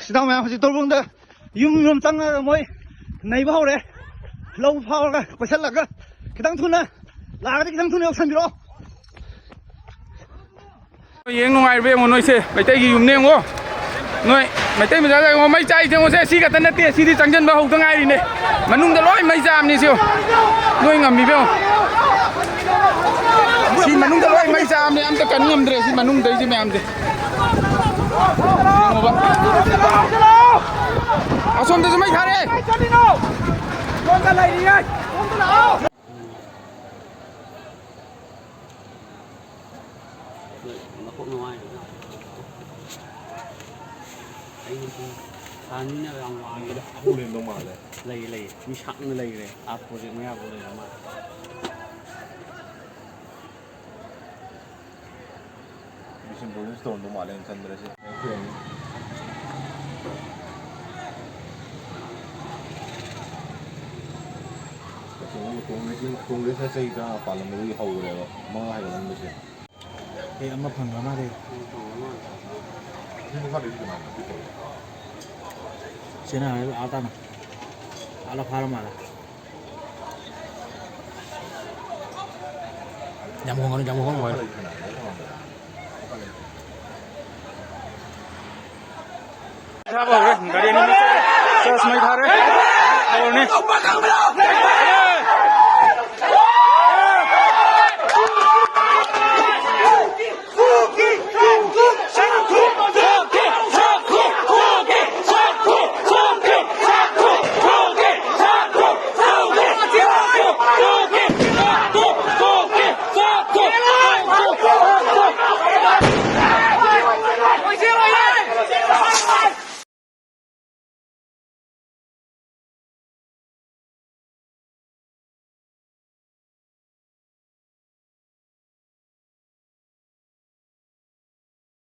시당 면 혹시 돌본데 유명 땅나 뭐이 네이버 하래 lâu phao cái phải xét là cái tăng thun này là cái tăng thun này không biết yeng nung ai be mo noi se mai tai gi yum ne ngo noi mai tai ma ja ngo mai chai theng ngo se si ka tan na te si di chang jan ba hau tang ai ri ne manung da loi mai jam ni siu noi ngam mi be si manung da loi mai jam ni am ta kan ngam dre si manung dai ji me am de ngo ba asom da mai khare con cái này đi ơi con cái nào nó cũng ngoài anh nhà ông ngoài cái đó không lên đâu mà lầy mi sẵn lầy này áp vô được mấy áp vô được mà 무슨 롤링스톤도 말해 인산들에서 동네에서 저희가 발음이 하고래요. 뭐 하는 거지? thì ông phần nó đi 행사를 이렇게 많이 trên này áo ta này áo là pha mà nhầm không rồi Gaड़ी नहीं चल, चल smile था रे, और नहीं।